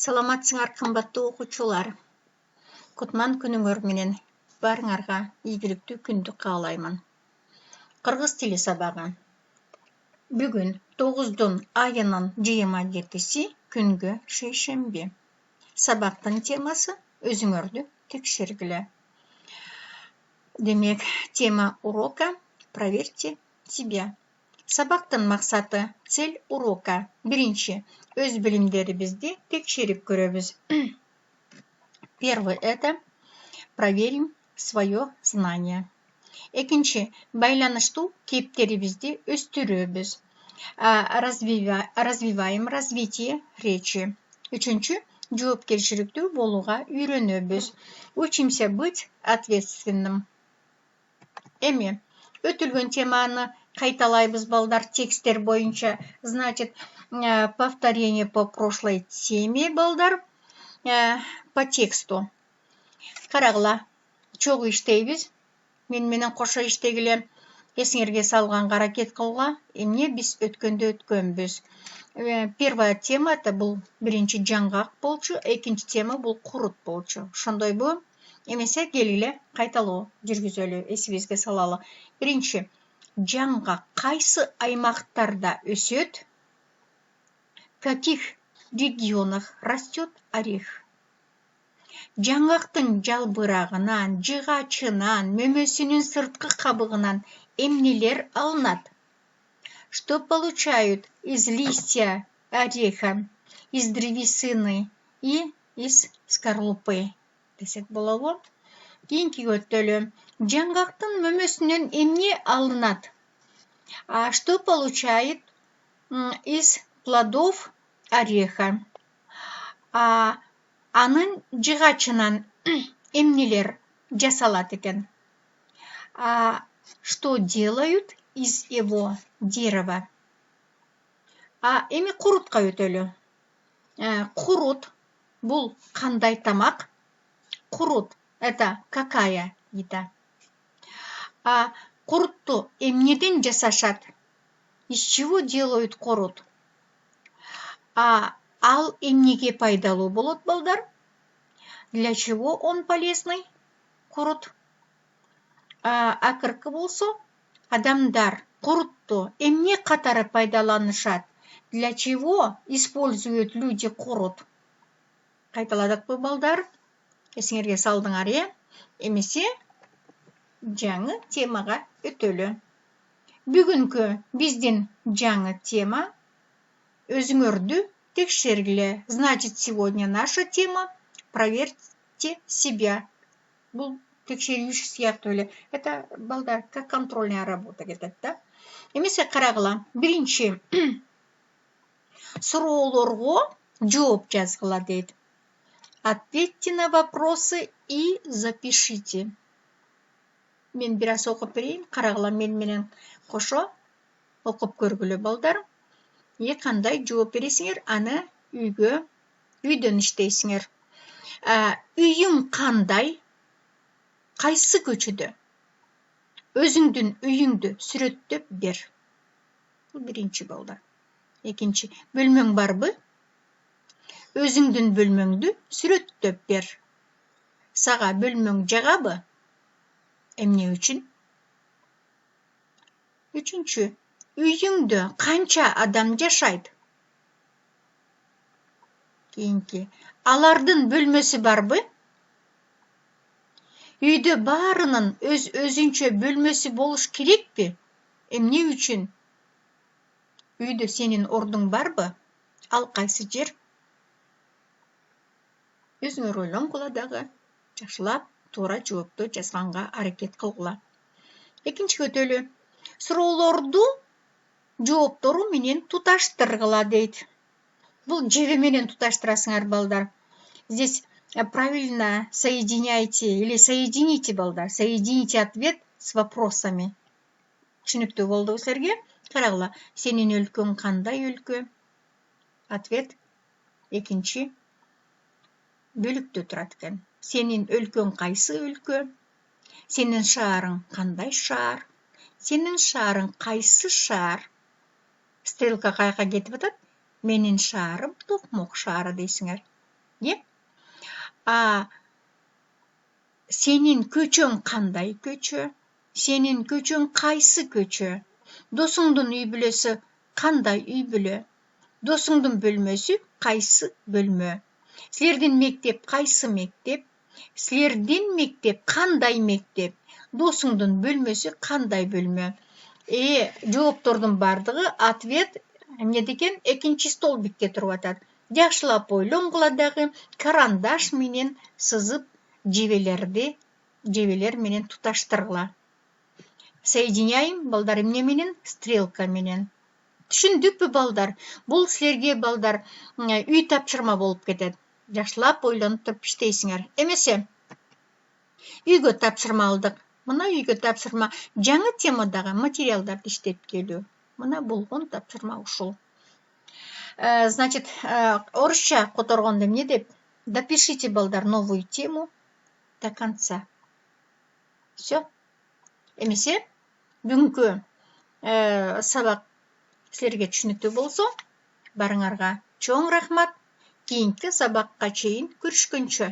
Саламатсыңар қымбатты оқушылар. Кутман күнүңөр менен барыңарга ийгиликтүү күндү каалаймын. Кыргыз тили сабагы. Бүгүн 9 айынын 27-си күнгө шейшемби. Сабактын темасы өзүңөрдү текшергиле. Демек, тема урока «Проверьте себя». Сабактын максаты, цель урока. Биринчи, өз билимдерибизди текшерип көрөбүз. Первый — это проверим свое знание. Экинчи, байланыштуу кептерибизди өстүрөбүз. Развиваем развитие речи. Үчүнчү, жоопкерчиликтүү болууга үйрөнөбүз. Учимся быть ответственным. Эми өтүлгөн теманы кайталайбыз балдар текстер боюнча. Значит, повторение по прошлой теме балдар. По тексту. Карагыла, чогуу иштейбиз. Мен менен кошо иштегиле. Эсиңерге салганга аракет кылгыла. Эмне биз өткөндө өткөнбүз. Первая тема это бул биринчи жаңгак болчу, экинчи тема бул курут болчу. Ошондойбу? Эмесе келгиле кайталоо жүргүзөлү, эсибизге салалы. Биринчи, жаңгак кайсы аймактарда өсөт? В каких регионах растет орех? Жаңгактын жалбырагынан, жыгачынан, мөмөсүнүн сырткы кабыгынан эмнелер алынат? Что получают из листья ореха, из древесины и из скорлупы? Десек болобу. Кийинки өтөлү. Жаңгактын мөмөсүнөн эмне алынат? А что получает из плодов ореха? Анын жыгачынан эмнелер жасалат экен? Что делают из его дерева? Эми курутка өтөлү. Курут бул кандай тамак? Курут это какая еда? Курутту эмнеден жасашат? Из чего делают курут? Ал эмнеге пайдалуу болот балдар? Для чего он полезный? Курут. Акыркы болсо, адамдар курутту эмне катары пайдаланышат? Для чего используют люди курут? Кайталадыкпы балдар? Эсиңерге салдыңар, эмесе жаңы темага өтөлү. Бүгүнкү биздин жаңы тема өзүңөрдү текшергиле. Значит, сегодня наша тема проверьте себя. Бул текшерүүчү сыяктуу эле. Это балдар как контрольная работа кетет да. Эмесе карагыла. Биринчи суроолорго жооп жазгыла дейт. Ответьте на вопросы и запишите. Мен бир аз окуп берейин. Карагыла мен менен кошо окуп көргүлө балдар. Кандай жооп бересиңер, аны үйдөн иштейсиңер. Үйүң кандай? Кайсы көчөдө? Өзүңдүн үйүңдү сүрөттөп бер. Бул биринчи балдар. Экинчи, бөлмөң барбы? Өзүңдүн бөлмөңдү сүрөттөп бер. Сага бөлмөң жагабы? Эмне үчүн? Үчүнчү, үйүңдө канча адам жашайт? Кийинки, алардын бөлмөсү барбы? Үйдө баарынын өзүнчө бөлмөсү болуш керекпи? Эмне үчүн? Үйдө сенин ордуң барбы? Ал кайсы жер? Өзүңөр ойлонгула дагы. Жакшылап туура жоопту жазганга аракет кылгыла. Экинчи өтөлү. Суроолорду жооптору менен туташтыргыла дейт. Бул жеби менен туташтырасыңар балдар. Здесь правильно соединяйте или соедините балдар. Соедините ответ с вопросами. Түшүнүктүү болдубу силерге? Карагыла. Сенин өлкөң кандай өлкө? Ответ экинчи бөлүктө турат экен. Сенин өлкөң кайсы өлкө? Сенин шаарың кандай шаар? Сенин шаарың кайсы шаар? Стрелка каяка кетип атат? Менин шаарым Токмок шаары дейсиңер. Е? Senin көчөң қандай көчө? Senin көчөң қайсы көчө? Досуңдун үй бүлөсү қандай үй бүлө? Досуңдун бөлмөсү қайсы бөлмө? Силердин мектеп қайсы мектеп? Силердин мектеп қандай мектеп? Досуңдун бөлмөсү қандай бөлмө? Жооптордун бардыгы ответ эмне деген? Экинчи столбикте туруп атат. Жакшылап ойлонгула дагы карандаш менен сызып жебелер менен туташтыргыла. Соединяем балдар эмне менен? Стрелка менен. Түшүндүкпү балдар? Бул силерге балдар үй тапшырма болуп кетет. Жакшылап ойлонуп туруп иштейсиңер. Эмесе үйгө тапшырма алдык. Мына үйгө тапшырма жаңы темадагы материалдарды иштеп келүү. Мына болгон тапшырма ушул. Значит, орусча которгондо эмне деп? Допишите, балдар, новую тему до конца. Все. Эмесе бүгүнкү сабак силерге түшүнүктүү болсо, барыңарга чоң рахмат. Кийинки сабакка чейин көрүшкөнчө.